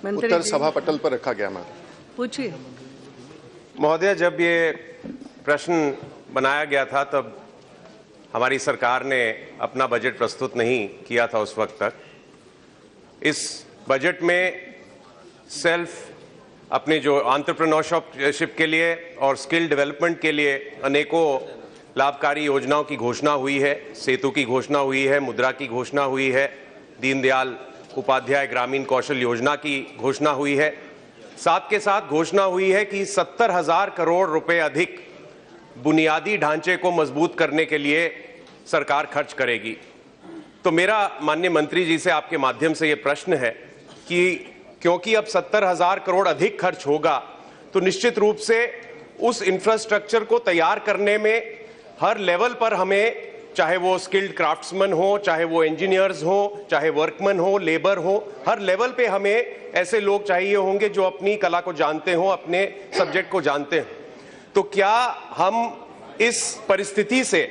उत्तर सभा पटल पर रखा गया। मैम पूछिए। महोदय, जब ये प्रश्न बनाया गया था तब हमारी सरकार ने अपना बजट प्रस्तुत नहीं किया था उस वक्त तक। इस बजट में अपने जो एंटरप्रेन्योरशिप के लिए और स्किल डेवलपमेंट के लिए अनेकों लाभकारी योजनाओं की घोषणा हुई है। सेतु की घोषणा हुई है, मुद्रा की घोषणा हुई है, दीनदयाल उपाध्याय ग्रामीण कौशल योजना की घोषणा हुई है। साथ के साथ घोषणा हुई है कि 70,000 करोड़ रुपए अधिक बुनियादी ढांचे को मजबूत करने के लिए सरकार खर्च करेगी। तो मेरा माननीय मंत्री जी से आपके माध्यम से ये प्रश्न है कि क्योंकि अब 70,000 करोड़ अधिक खर्च होगा तो निश्चित रूप से उस इंफ्रास्ट्रक्चर को तैयार करने में हर लेवल पर हमें, चाहे वो स्किल्ड क्राफ्ट्समैन हो, चाहे वो इंजीनियर्स हो, चाहे वर्कमैन हो, लेबर हो, हर लेवल पे हमें ऐसे लोग चाहिए होंगे जो अपनी कला को जानते हो, अपने सब्जेक्ट को जानते हैं। तो क्या हम इस परिस्थिति से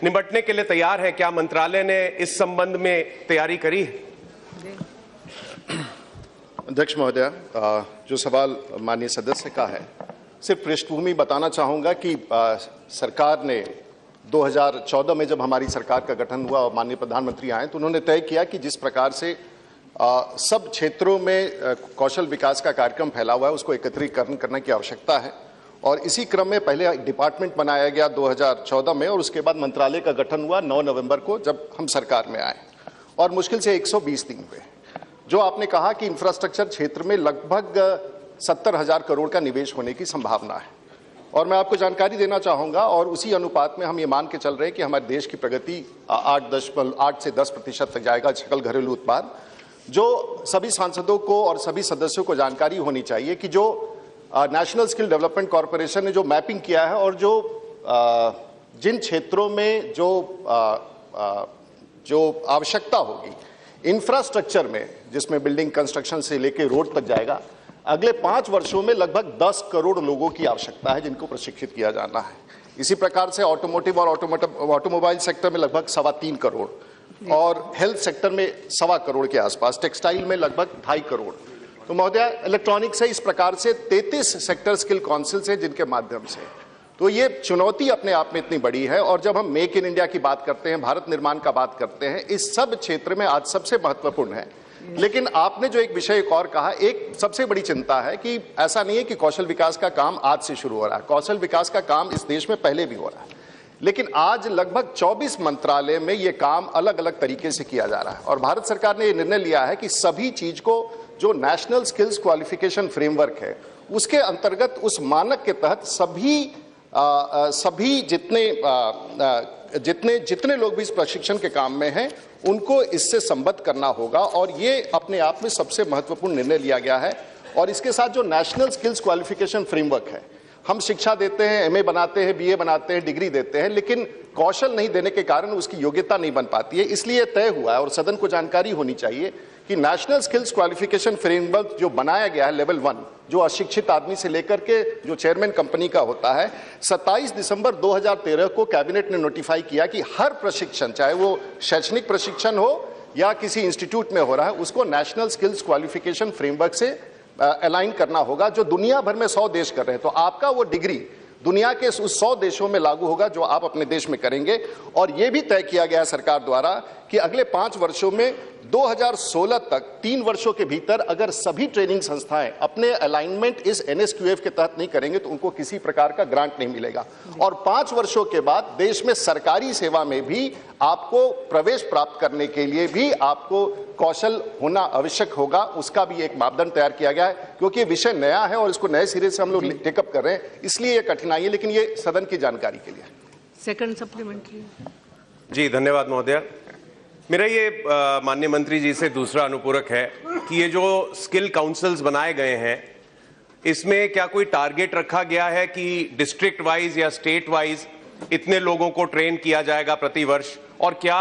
निपटने के लिए तैयार हैं? क्या मंत्रालय ने इस संबंध में तैयारी करी है? अध्यक्ष महोदय, जो सवाल माननीय सदस्य का है, सिर्फ पृष्ठभूमि बताना चाहूंगा कि सरकार ने 2014 में जब हमारी सरकार का गठन हुआ और माननीय प्रधानमंत्री आए तो उन्होंने तय किया कि जिस प्रकार से सब क्षेत्रों में कौशल विकास का कार्यक्रम फैला हुआ है उसको एकत्रीकरण करने की आवश्यकता है। और इसी क्रम में पहले डिपार्टमेंट बनाया गया 2014 में और उसके बाद मंत्रालय का गठन हुआ 9 नवंबर को जब हम सरकार में आए, और मुश्किल से 120 दिन हुए। जो आपने कहा कि इंफ्रास्ट्रक्चर क्षेत्र में लगभग 70,000 करोड़ का निवेश होने की संभावना है, और मैं आपको जानकारी देना चाहूंगा, और उसी अनुपात में हम ये मान के चल रहे हैं कि हमारे देश की प्रगति 8 से 10% तक जाएगा सकल घरेलू उत्पाद। जो सभी सांसदों को और सभी सदस्यों को जानकारी होनी चाहिए कि जो नेशनल स्किल डेवलपमेंट कॉरपोरेशन ने जो मैपिंग किया है और जो जिन क्षेत्रों में जो आवश्यकता होगी इंफ्रास्ट्रक्चर में, जिसमें बिल्डिंग कंस्ट्रक्शन से लेकर रोड तक जाएगा, अगले 5 वर्षों में लगभग 10 करोड़ लोगों की आवश्यकता है जिनको प्रशिक्षित किया जाना है। इसी प्रकार से ऑटोमोटिव और ऑटोमोबाइल सेक्टर में लगभग 3.25 करोड़, और हेल्थ सेक्टर में 1.25 करोड़ के आसपास, टेक्सटाइल में लगभग 2.5 करोड़। तो महोदय, इलेक्ट्रॉनिक्स है, इस प्रकार से 33 सेक्टर स्किल काउंसिल्स हैं जिनके माध्यम से, तो ये चुनौती अपने आप में इतनी बड़ी है। और जब हम मेक इन इंडिया की बात करते हैं, भारत निर्माण का बात करते हैं, इस सब क्षेत्र में आज सबसे महत्वपूर्ण है। लेकिन आपने जो एक विषय एक और कहा, एक सबसे बड़ी चिंता है कि ऐसा नहीं है कि कौशल विकास का काम आज से शुरू हो रहा है। कौशल विकास का काम इस देश में पहले भी हो रहा है, लेकिन आज लगभग 24 मंत्रालय में ये काम अलग अलग तरीके से किया जा रहा है। और भारत सरकार ने ये निर्णय लिया है कि सभी चीज को, जो नेशनल स्किल्स क्वालिफिकेशन फ्रेमवर्क है, उसके अंतर्गत उस मानक के तहत सभी जितने लोग भी इस प्रशिक्षण के काम में हैं उनको इससे संबद्ध करना होगा। और ये अपने आप में सबसे महत्वपूर्ण निर्णय लिया गया है। और इसके साथ जो नेशनल स्किल्स क्वालिफिकेशन फ्रेमवर्क है, हम शिक्षा देते हैं, एमए बनाते हैं, बीए बनाते हैं, डिग्री देते हैं, लेकिन कौशल नहीं देने के कारण उसकी योग्यता नहीं बन पाती है। इसलिए तय हुआ है और सदन को जानकारी होनी चाहिए कि नेशनल स्किल्स क्वालिफिकेशन फ्रेमवर्क जो बनाया गया है लेवल 1, जो अशिक्षित आदमी से लेकर के जो चेयरमैन कंपनी का होता है, 27 दिसंबर 2013 को कैबिनेट ने नोटिफाई किया कि हर प्रशिक्षण, चाहे वो शैक्षणिक प्रशिक्षण हो या किसी इंस्टीट्यूट में हो रहा है, उसको नेशनल स्किल्स क्वालिफिकेशन फ्रेमवर्क से अलाइन करना होगा, जो दुनिया भर में 100 देश कर रहे हैं। तो आपका वो डिग्री दुनिया के उस 100 देशों में लागू होगा जो आप अपने देश में करेंगे। और ये भी तय किया गया है सरकार द्वारा कि अगले 5 वर्षों में 2016 तक 3 वर्षों के भीतर अगर सभी ट्रेनिंग संस्थाएं अपने अलाइनमेंट इस NSQF के तहत नहीं करेंगे तो उनको किसी प्रकार का ग्रांट नहीं मिलेगा। और 5 वर्षों के बाद देश में सरकारी सेवा में भी आपको प्रवेश प्राप्त करने के लिए भी आपको कौशल होना आवश्यक होगा। उसका भी एक मापदंड तैयार किया गया है, क्योंकि विषय नया है और इसको नए सिरे से हम लोग टेकअप कर रहे हैं, इसलिए ये कठिनाई है, लेकिन ये सदन की जानकारी के लिए। Second supplementary. जी धन्यवाद महोदय। मेरा ये माननीय मंत्री जी से दूसरा अनुपूरक है कि ये जो स्किल काउंसिल्स बनाए गए हैं, इसमें क्या कोई टारगेट रखा गया है कि डिस्ट्रिक्ट वाइज या स्टेट वाइज इतने लोगों को ट्रेन किया जाएगा प्रति वर्ष, और क्या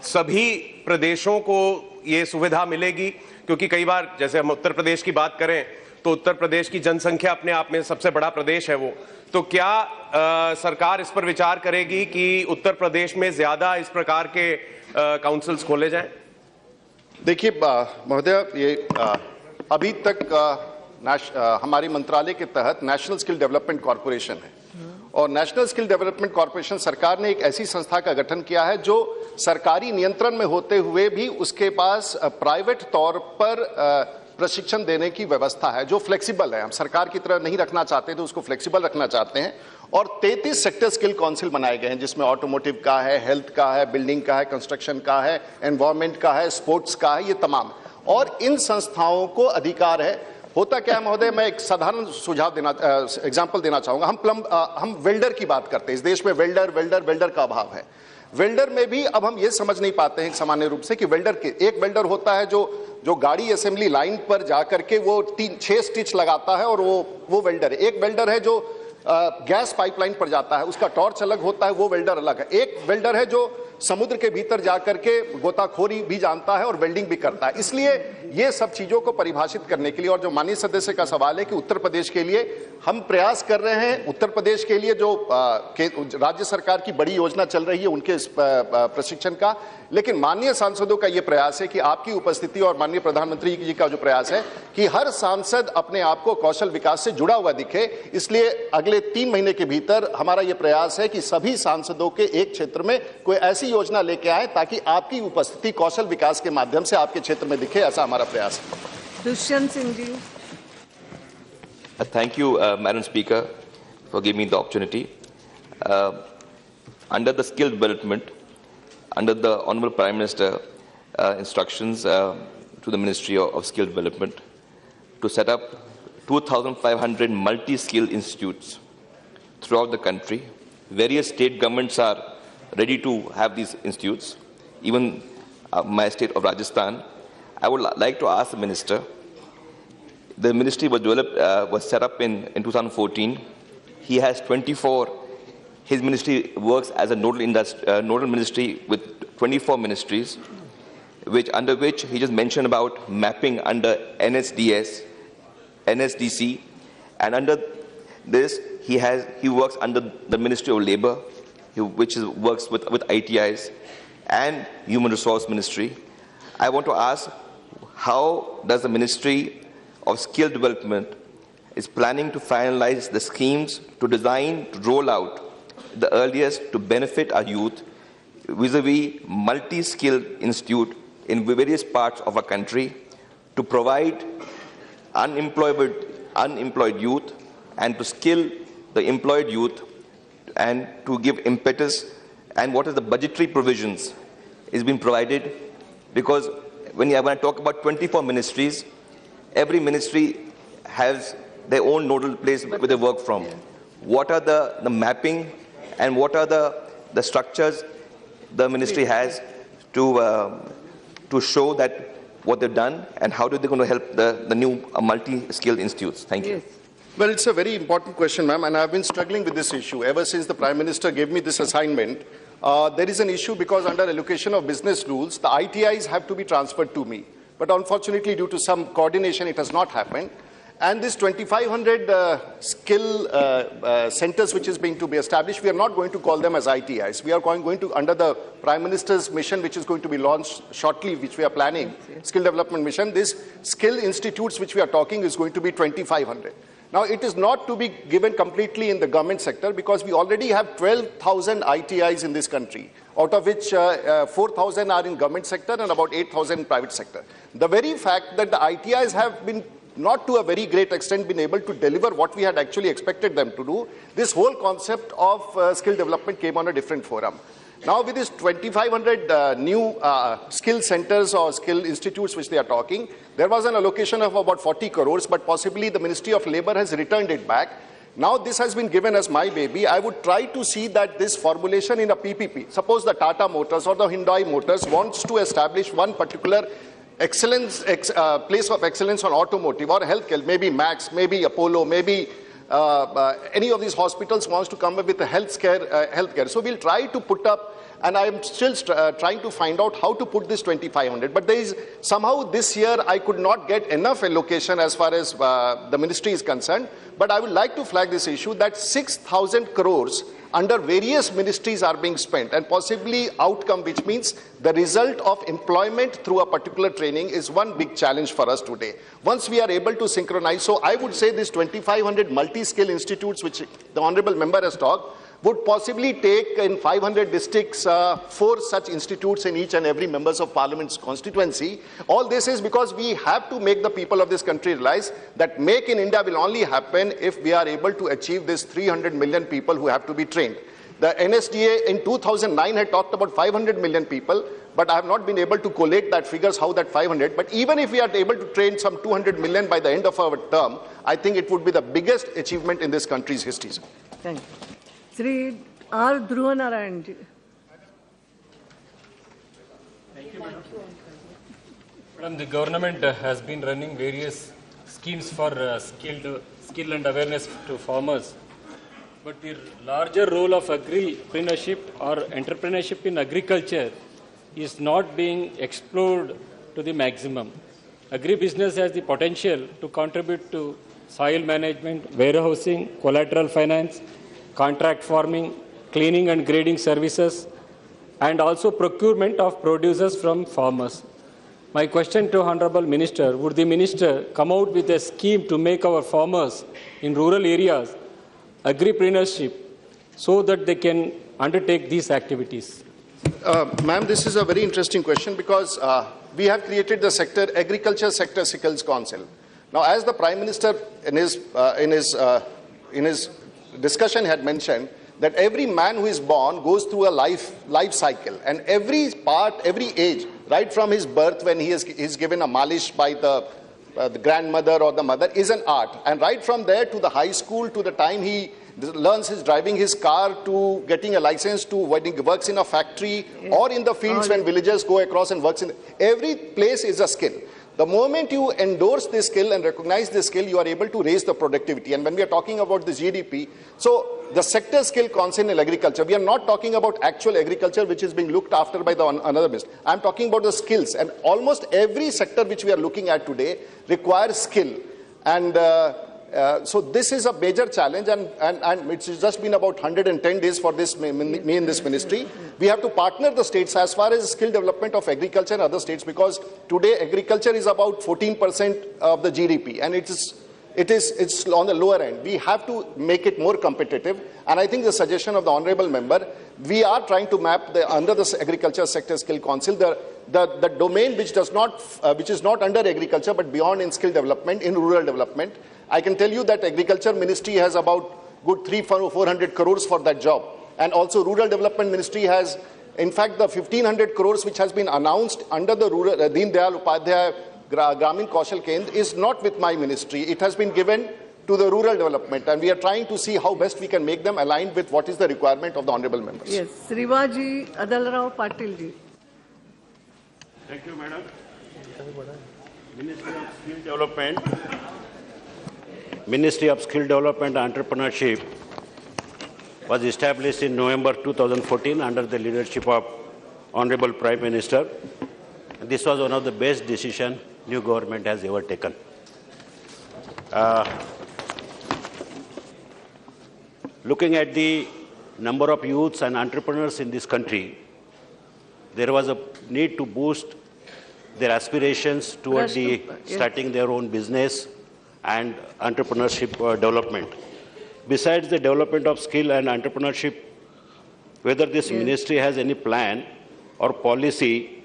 सभी प्रदेशों को ये सुविधा मिलेगी? क्योंकि कई बार जैसे हम उत्तर प्रदेश की बात करें तो उत्तर प्रदेश की जनसंख्या अपने आप में सबसे बड़ा प्रदेश है वो, तो क्या सरकार इस पर विचार करेगी कि उत्तर प्रदेश में ज्यादा इस प्रकार के काउंसिल्स खोले जाएं? देखिए महोदय, ये अभी तक हमारे मंत्रालय के तहत नेशनल स्किल डेवलपमेंट कॉर्पोरेशन है, और नेशनल स्किल डेवलपमेंट कॉर्पोरेशन सरकार ने एक ऐसी संस्था का गठन किया है जो सरकारी नियंत्रण में होते हुए भी उसके पास प्राइवेट तौर पर प्रशिक्षण देने की व्यवस्था है, जो फ्लेक्सिबल है। हम सरकार की तरह नहीं रखना चाहते, तो उसको फ्लेक्सिबल रखना चाहते हैं। और 33 सेक्टर स्किल काउंसिल बनाए गए हैं, जिसमें ऑटोमोटिव का है, हेल्थ का है, बिल्डिंग का है, कंस्ट्रक्शन का है, एनवायरमेंट का है, स्पोर्ट्स का है, ये तमाम। और इन संस्थाओं को अधिकार है। होता क्या है महोदय, मैं एक साधारण सुझाव एग्जाम्पल देना चाहूंगा। हम वेल्डर की बात करते हैं। इस देश में वेल्डर का अभाव है। वेल्डर में भी अब हम ये समझ नहीं पाते हैं सामान्य रूप से कि एक वेल्डर होता है जो गाड़ी असेंबली लाइन पर जाकर के वो 6 स्टिच लगाता है, और वो वेल्डर है। एक वेल्डर है जो गैस पाइपलाइन पर जाता है, उसका टॉर्च अलग होता है, वो वेल्डर अलग है। एक वेल्डर है जो समुद्र के भीतर जाकर के गोताखोरी भी जानता है और वेल्डिंग भी करता है। इसलिए ये सब चीजों को परिभाषित करने के लिए, और जो माननीय सदस्य का सवाल है कि उत्तर प्रदेश के लिए हम प्रयास कर रहे हैं, उत्तर प्रदेश के लिए जो राज्य सरकार की बड़ी योजना चल रही है उनके प्रशिक्षण का, लेकिन माननीय सांसदों का ये प्रयास है कि आपकी उपस्थिति और माननीय प्रधानमंत्री जी का जो प्रयास है कि हर सांसद अपने आप को कौशल विकास से जुड़ा हुआ दिखे। इसलिए अगले 3 महीने के भीतर हमारा ये प्रयास है कि सभी सांसदों के एक क्षेत्र में कोई ऐसी योजना लेके आए ताकि आपकी उपस्थिति कौशल विकास के माध्यम से आपके क्षेत्र में दिखे। ऐसा हमारा प्रयास है। Dushyant Singh ji. Thank you, Madam Speaker, for giving me the opportunity. Under the skill development, under the Honorable Prime Minister instructions to the Ministry of Skill Development to set up 2,500 multi-skill institutes throughout the country. Various state governments are ready to have these institutes. Even my state of Rajasthan. I would like to ask the Minister. The ministry was set up in 2014. He has 24. His ministry works as a nodal ministry with 24 ministries, under which he just mentioned about mapping under NSDS, NSDC, and under this he works under the Ministry of Labour, which works with ITIs and Human Resource Ministry. I want to ask, how does the Ministry of Skill Development is planning to finalize the schemes to design, to roll out the earliest to benefit our youth vis-a-vis multi-skill institute in various parts of our country to provide unemployed youth and to skill the employed youth and to give impetus, and what is the budgetary provisions is being provided? Because when I talk about 24 ministries, every ministry has their own nodal place where they work from. What are the mapping and what are the structures the ministry has to show that what they've done, and how are they going to help the new multi-skilled institutes? Thank you. Yes. Well, it's a very important question, ma'am, and I've been struggling with this issue ever since the Prime Minister gave me this assignment. There is an issue because under allocation of business rules, the ITIs have to be transferred to me. But unfortunately, due to some coordination, it has not happened. And this 2,500 skill centers which is going to be established, we are not going to call them as ITIs. We are going to, under the Prime Minister's mission, which is going to be launched shortly, which we are planning, skill development mission, this skill institutes which we are talking is going to be 2,500. Now, it is not to be given completely in the government sector because we already have 12,000 ITIs in this country, out of which 4,000 are in government sector and about 8,000 in private sector. The very fact that the ITIs have been not to a very great extent been able to deliver what we had actually expected them to do, this whole concept of skill development came on a different forum. Now with this 2,500 new skill centers or skill institutes which they are talking, there was an allocation of about 40 crores, but possibly the Ministry of Labour has returned it back. Now this has been given as my baby. I would try to see that this formulation in a PPP, suppose the Tata Motors or the Hyundai Motors wants to establish one particular excellence, place of excellence on automotive or healthcare, maybe Max, maybe Apollo, maybe any of these hospitals wants to come up with a healthcare. So we'll try to put up, and I'm still trying to find out how to put this 2,500. But there is somehow this year I could not get enough allocation as far as the ministry is concerned. But I would like to flag this issue that 6,000 crores under various ministries are being spent, and possibly outcome, which means the result of employment through a particular training, is one big challenge for us today. Once we are able to synchronize, so I would say this 2,500 multi-skill institutes which the Honorable Member has talked, would possibly take in 500 districts 4 such institutes in each and every members of parliament's constituency. All this is because we have to make the people of this country realize that Make in India will only happen if we are able to achieve this 300 million people who have to be trained. The NSDA in 2009 had talked about 500 million people, but I have not been able to collate that figures, how that 500. But even if we are able to train some 200 million by the end of our term, I think it would be the biggest achievement in this country's history. Thank you. Sri R. Dhruva Narayan ji. Thank you, Madam. Madam, the government has been running various schemes for skill and awareness to farmers. But the larger role of agripreneurship or entrepreneurship in agriculture is not being explored to the maximum. Agribusiness has the potential to contribute to soil management, warehousing, collateral finance, contract farming, cleaning and grading services, and also procurement of producers from farmers. My question to Honorable Minister, would the Minister come out with a scheme to make our farmers in rural areas agripreneurship so that they can undertake these activities? Ma'am, this is a very interesting question because we have created the Agriculture Sector Skills Council. Now, as the Prime Minister in his discussion had mentioned, that every man who is born goes through a life cycle, and every age, right from his birth when he is given a malish by the grandmother or the mother, is an art. And right from there to the high school, to the time he learns his driving his car, to getting a license, to when he works in a factory, or in the fields when villagers go across and works in, every place is a skill. The moment you endorse this skill and recognize this skill, you are able to raise the productivity. And when we are talking about the GDP, so the sector skill council in agriculture, we are not talking about actual agriculture which is being looked after by another minister. I am talking about the skills, and almost every sector which we are looking at today requires skill. And so this is a major challenge, and it's just been about 110 days for this me in this ministry. We have to partner the states as far as skill development of agriculture and other states, because today agriculture is about 14% of the GDP, and it's on the lower end. We have to make it more competitive, and I think the suggestion of the Honourable Member, we are trying to map under the Agriculture Sector Skill Council the domain which is not under agriculture but beyond in skill development, in rural development. I can tell you that Agriculture Ministry has about good 300-400 crores for that job, and also Rural Development Ministry has, in fact, the 1,500 crores which has been announced under the rural Deen Dayal Upadhyaya Gramin Kaushal Kendra is not with my ministry. It has been given to the rural development, and we are trying to see how best we can make them aligned with what is the requirement of the honourable members. Yes, Srivaji Adalrao Patil ji. Thank you, Madam. Ministry of Skill Development and Entrepreneurship was established in November 2014 under the leadership of Honorable Prime Minister. This was one of the best decisions new government has ever taken. Looking at the number of youths and entrepreneurs in this country, there was a need to boost their aspirations towards starting their own business and entrepreneurship development. Besides the development of skill and entrepreneurship, whether this ministry has any plan or policy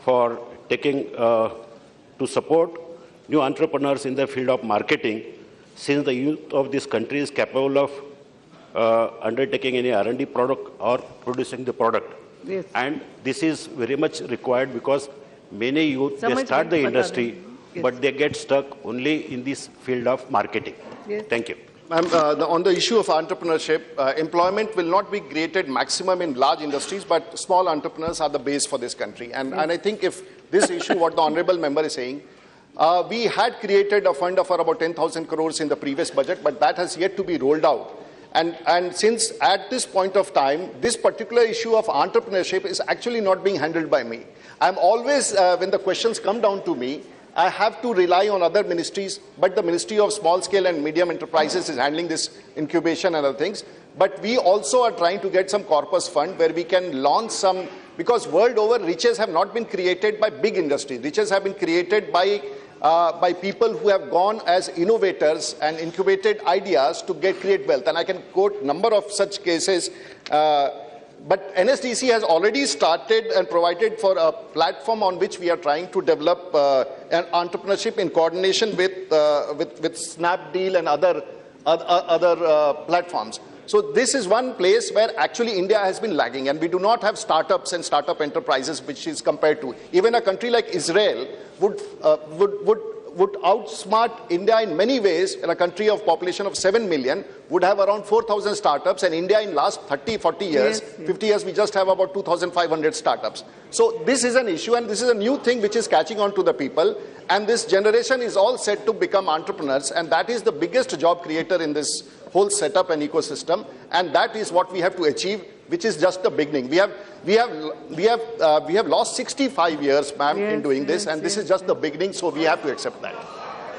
for taking to support new entrepreneurs in the field of marketing, since the youth of this country is capable of undertaking any R&D product or producing the product. Yes. And this is very much required because many youth, they start the industry, but they get stuck only in this field of marketing. Yes. Thank you. On the issue of entrepreneurship, employment will not be created maximum in large industries, but small entrepreneurs are the base for this country. And I think if this issue, what the honourable member is saying, we had created a fund of about 10,000 crores in the previous budget, but that has yet to be rolled out. And since at this point of time, this particular issue of entrepreneurship is actually not being handled by me. I'm always, when the questions come down to me, I have to rely on other ministries, but the Ministry of Small Scale and Medium Enterprises is handling this incubation and other things. But we also are trying to get some corpus fund where we can launch some, because world over riches have not been created by big industry. Riches have been created by people who have gone as innovators and incubated ideas to create wealth. And I can quote number of such cases. But NSDC has already started and provided for a platform on which we are trying to develop an entrepreneurship in coordination with Snapdeal and other platforms. So this is one place where actually India has been lagging, and we do not have startups and startup enterprises which is compared to. Even a country like Israel would outsmart India in many ways. In a country of population of 7 million would have around 4,000 startups, and India in last 30, 40 years, 50 years, we just have about 2,500 startups. So this is an issue, and this is a new thing which is catching on to the people, and this generation is all set to become entrepreneurs, and that is the biggest job creator in this whole setup and ecosystem, and that is what we have to achieve, which is just the beginning. We have lost 65 years, ma'am, in doing this, and this is just the beginning, so we have to accept that.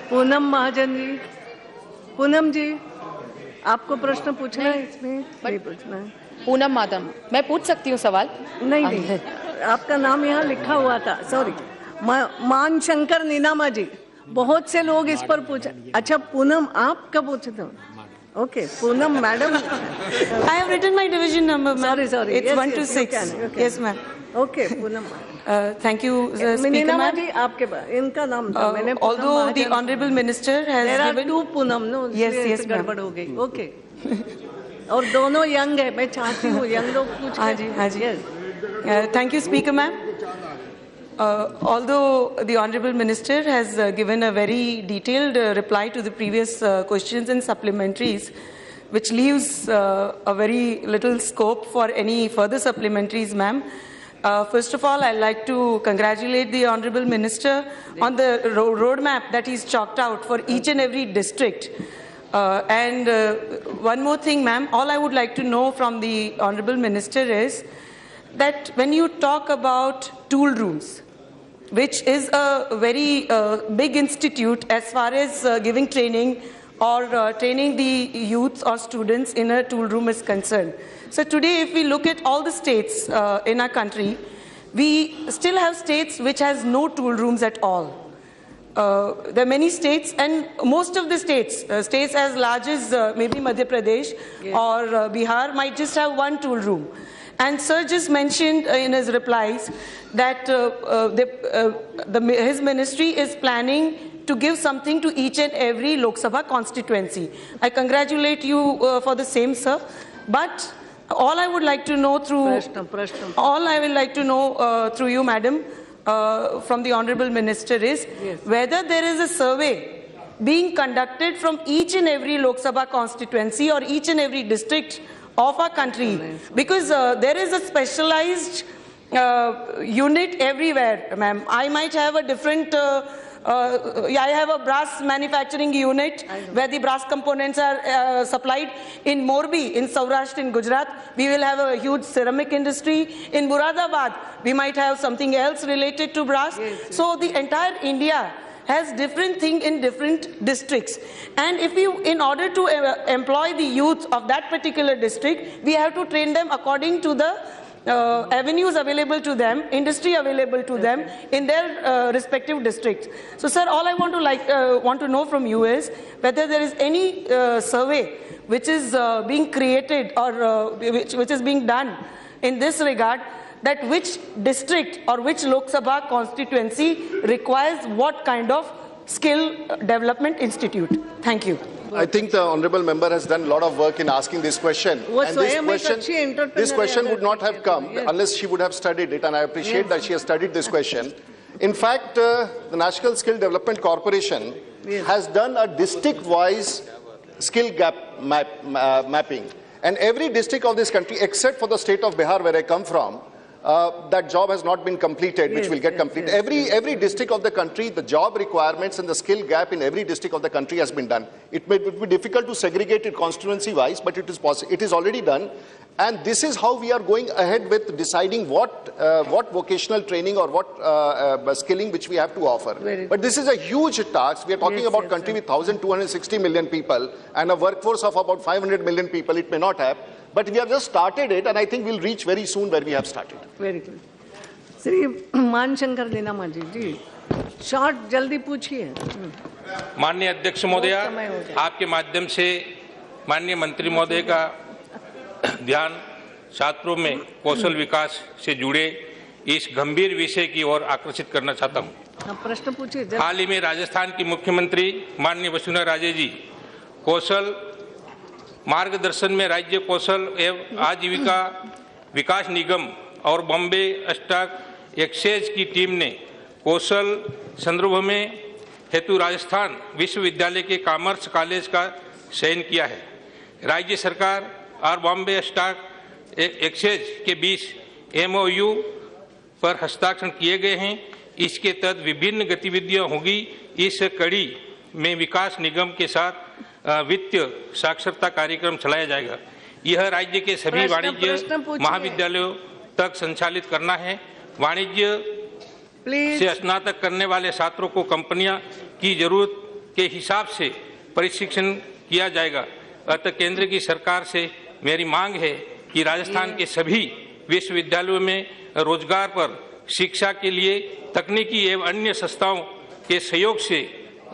Poonam Mahajan ji, Poonam जी, आपको प्रश्न पूछना है इसमें? नहीं पूछना है। पूनम माधव, मैं पूछ सकती हूँ सवाल? नहीं, आपका नाम यहाँ लिखा हुआ था, सॉरी। मान शंकर नीनामा जी, बहुत से लोग इस पर पूछा। अच्छा पूनम, आप कब पूछते हो? Okay, Poonam, madam. I have written my division number, ma'am. Sorry. It's yes, 1 to 6. You can. Yes, ma'am. Okay, Poonam. Thank you, Speaker, Ninama ma'am. जी, आपके पास इनका नाम था, मैंने Although the Honourable Minister has there given... are two Poonam, no? Yes, ma'am. गड़बड़ हो गई. Okay. और दोनों young है, मैं चाहती हूँ young लोग पूछ. हाँ जी. Yes. Thank you, Speaker, ma'am. Although the Honourable Minister has given a very detailed reply to the previous questions and supplementaries, which leaves a very little scope for any further supplementaries, ma'am. First of all, I'd like to congratulate the Honourable Minister on the roadmap that he's chalked out for each and every district. And one more thing, ma'am, all I would like to know from the Honourable Minister is that when you talk about tool rooms, which is a very big institute as far as giving training or training the youths or students in a tool room is concerned. So today, if we look at all the states in our country, we still have states which has no tool rooms at all. There are many states, and most of the states, states as large as maybe Madhya Pradesh or Bihar, might just have one tool room. And Sir just mentioned in his replies that his ministry is planning to give something to each and every Lok Sabha constituency. I congratulate you for the same, sir. But all I would like to know through through you, madam, from the Honourable Minister is whether there is a survey being conducted from each and every Lok Sabha constituency or each and every district of our country, because there is a specialized unit everywhere, ma'am. I might have a different I have a brass manufacturing unit where the brass components are supplied. In Morbi, in Saurashtra, in Gujarat, we will have a huge ceramic industry. In Muradabad, we might have something else related to brass. So the entire India has different thing in different districts. And if you, in order to employ the youth of that particular district, we have to train them according to the avenues available to them, industry available to them in their respective districts. So, sir, all I want to know from you is whether there is any survey which is being created or which is being done in this regard, that which district or which Lok Sabha constituency requires what kind of skill development institute. Thank you. I think the Honourable Member has done a lot of work in asking this question. And this question would not have come unless she would have studied it, and I appreciate that she has studied this question. In fact, the National Skill Development Corporation has done a district-wise skill gap mapping. And every district of this country, except for the state of Bihar, where I come from, that job has not been completed, which will get completed. Every district of the country, the job requirements and the skill gap in every district of the country has been done. It would be difficult to segregate it constituency-wise, but it is possible. It is already done. And this is how we are going ahead with deciding what vocational training or what skilling which we have to offer. But this is a huge task. We are talking about country with 1,260 million people and a workforce of about 500 million people. It may not have, but we have just started it, and I think we'll reach very soon where we have started. Very good. Shri Manshankar Ninama ji short जल्दी पूछिए। माननीय अध्यक्ष महोदय, आपके माध्यम से माननीय मंत्री महोदय का ध्यान छात्रों में कौशल विकास से जुड़े इस गंभीर विषय की ओर आकर्षित करना चाहता हूं। प्रश्न पूछिए। हाल ही में राजस्थान की मुख्यमंत्री माननीय वसुंधरा राजे जी कौशल मार्गदर्शन में राज्य कौशल एवं आजीविका विकास निगम और बॉम्बे स्टॉक एक्सचेंज की टीम ने कौशल संदर्भ में हेतु राजस्थान विश्वविद्यालय के कॉमर्स कॉलेज का चयन किया है। राज्य सरकार और बॉम्बे स्टॉक एक्सचेंज के बीच MOU पर हस्ताक्षर किए गए हैं। इसके तहत विभिन्न गतिविधियां होगी। इस कड़ी में विकास निगम के साथ वित्तीय साक्षरता कार्यक्रम चलाया जाएगा। यह राज्य के सभी वाणिज्य महाविद्यालयों तक संचालित करना है। वाणिज्य से स्नातक करने वाले छात्रों को कंपनियां की जरूरत के हिसाब से प्रशिक्षण किया जाएगा। अतः केंद्र की सरकार से मेरी मांग है कि राजस्थान के सभी विश्वविद्यालयों में रोजगार पर शिक्षा के लिए तकनीकी एवं अन्य संस्थाओं के सहयोग से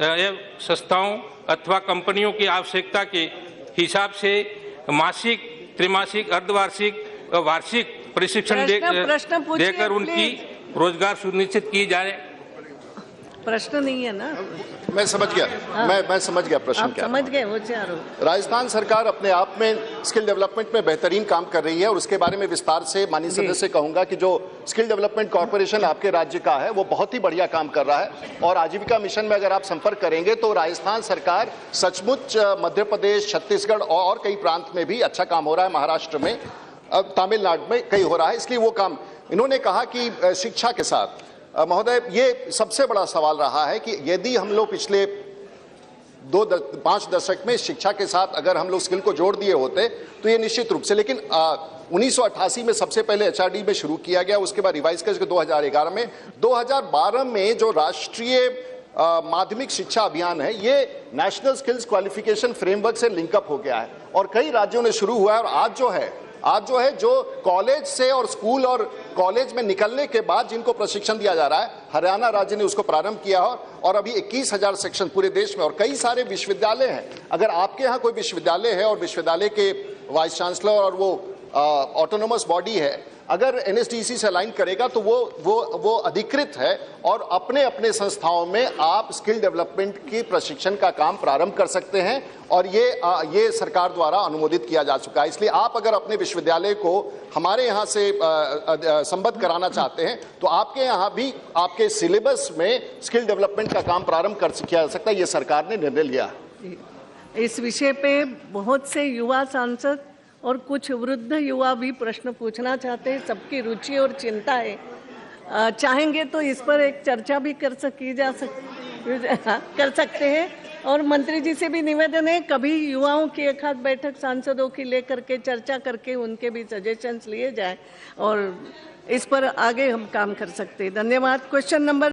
संस्थाओं अथवा कंपनियों की आवश्यकता के हिसाब से मासिक, त्रैमासिक, अर्धवार्षिक, वार्षिक प्रशिक्षण देकर उनकी रोजगार सुनिश्चित की जाए। प्रश्न नहीं है ना? मैं समझ गया। मैं समझ गया प्रश्न क्या। समझ गए वो चारों। राजस्थान सरकार अपने आप में स्किल डेवलपमेंट में बेहतरीन काम कर रही है और उसके बारे में विस्तार से माननीय सदस्य से कहूंगा कि जो स्किल डेवलपमेंट कॉर्पोरेशन आपके राज्य का है वो बहुत ही बढ़िया काम कर रहा है। और आजीविका मिशन में अगर आप संपर्क करेंगे तो राजस्थान सरकार सचमुच मध्य प्रदेश, छत्तीसगढ़ और कई प्रांत में भी अच्छा काम हो रहा है। महाराष्ट्र में, तमिलनाडु में कई हो रहा है। इसलिए वो काम इन्होंने कहा कि शिक्षा के साथ महोदय ये सबसे बड़ा सवाल रहा है कि यदि हम लोग पिछले 5 दशक में शिक्षा के साथ अगर हम लोग स्किल को जोड़ दिए होते तो ये निश्चित रूप से, लेकिन 1988 में सबसे पहले HRD में शुरू किया गया, उसके बाद रिवाइज करके 2011 में, 2012 में जो राष्ट्रीय माध्यमिक शिक्षा अभियान है ये नेशनल स्किल्स क्वालिफिकेशन फ्रेमवर्क से लिंकअप हो गया है और कई राज्यों में शुरू हुआ है। और आज जो है जो कॉलेज से और स्कूल और कॉलेज में निकलने के बाद जिनको प्रशिक्षण दिया जा रहा है, हरियाणा राज्य ने उसको प्रारंभ किया और अभी 21,000 सेक्शन पूरे देश में और कई सारे विश्वविद्यालय हैं। अगर आपके यहाँ कोई विश्वविद्यालय है और विश्वविद्यालय के वाइस चांसलर और वो ऑटोनोमस बॉडी है, अगर NSDC से अलाइन करेगा तो वो अधिकृत है और अपने अपने संस्थाओं में आप स्किल डेवलपमेंट की प्रशिक्षण का काम प्रारंभ कर सकते हैं और ये सरकार द्वारा अनुमोदित किया जा चुका है। इसलिए आप अगर अपने विश्वविद्यालय को हमारे यहाँ से संबद्ध कराना चाहते हैं तो आपके यहाँ भी आपके सिलेबस में स्किल डेवलपमेंट का काम प्रारंभ किया जा सकता है। ये सरकार ने निर्णय लिया। इस विषय पे बहुत से युवा सांसद और कुछ वृद्ध युवा भी प्रश्न पूछना चाहते हैं। सबकी रुचि और चिंता है। चाहेंगे तो इस पर एक चर्चा भी कर सकते हैं और मंत्री जी से भी निवेदन है कभी युवाओं की एक आध बैठक सांसदों की लेकर के चर्चा करके उनके भी सजेशंस लिए जाए और इस पर आगे हम काम कर सकते हैं। धन्यवाद। Question number